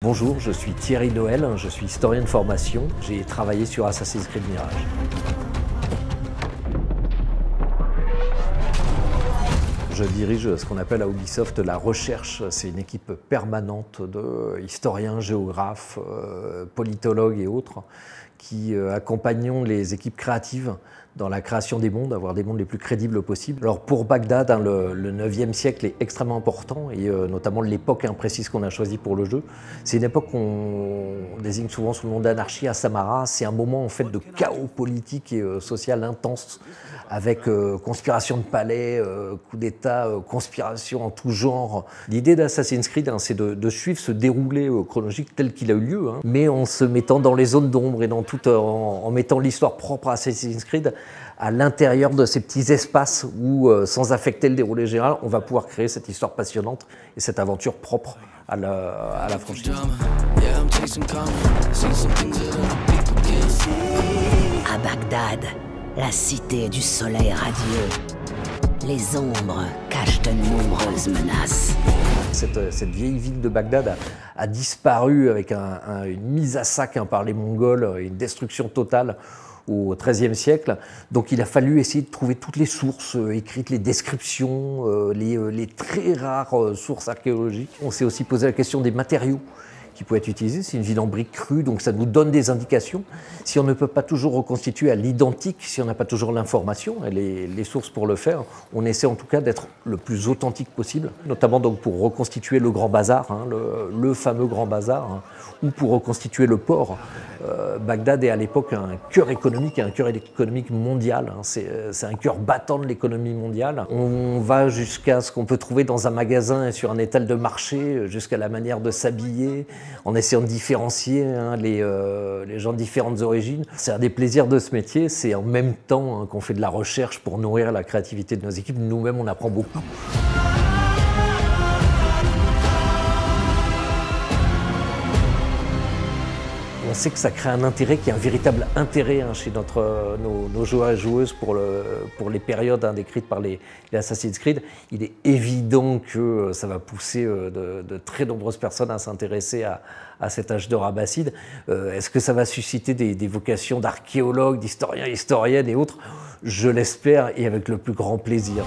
Bonjour, je suis Thierry Noël, je suis historien de formation. J'ai travaillé sur Assassin's Creed Mirage. Je dirige ce qu'on appelle à Ubisoft la recherche. C'est une équipe permanente de historiens, géographes, politologues et autres qui accompagnent les équipes créatives dans la création des mondes, avoir des mondes les plus crédibles possibles. Alors pour Bagdad, le 9e siècle est extrêmement important, et notamment l'époque imprécise qu'on a choisie pour le jeu. C'est une époque qu'on désigne souvent sous le nom d'anarchie à Samarra. C'est un moment en fait de chaos politique et social intense, avec conspiration de palais, coup d'État, conspiration en tout genre. L'idée d'Assassin's Creed, c'est de suivre ce déroulé chronologique tel qu'il a eu lieu, mais en se mettant dans les zones d'ombre et en mettant l'histoire propre à Assassin's Creed à l'intérieur de ces petits espaces où, sans affecter le déroulé général, on va pouvoir créer cette histoire passionnante et cette aventure propre à la franchise. À Bagdad, la cité du soleil radieux, les ombres cachent de nombreuses menaces. Cette vieille ville de Bagdad a disparu avec une mise à sac par les Mongols et une destruction totale au XIIIe siècle. Donc il a fallu essayer de trouver toutes les sources écrites, les descriptions, les très rares sources archéologiques. On s'est aussi posé la question des matériaux qui pouvaient être utilisés. C'est une ville en briques crues, donc ça nous donne des indications. Si on ne peut pas toujours reconstituer à l'identique, si on n'a pas toujours l'information et les sources pour le faire, on essaie en tout cas d'être le plus authentique possible, notamment donc pour reconstituer le Grand Bazar, le fameux Grand Bazar, ou pour reconstituer le port. Bagdad est à l'époque un cœur économique mondial. C'est un cœur battant de l'économie mondiale. On va jusqu'à ce qu'on peut trouver dans un magasin et sur un étal de marché, jusqu'à la manière de s'habiller, en essayant de différencier les gens de différentes origines. C'est un des plaisirs de ce métier, c'est en même temps qu'on fait de la recherche pour nourrir la créativité de nos équipes. Nous-mêmes, on apprend beaucoup. On sait que ça crée un intérêt, qu'il y a un véritable intérêt chez nos joueurs et joueuses pour les périodes décrites par les Assassin's Creed. Il est évident que ça va pousser de très nombreuses personnes à s'intéresser à cet âge d'or abbasside. Est-ce que ça va susciter des vocations d'archéologues, d'historiens, historiennes et autres? Je l'espère, et avec le plus grand plaisir.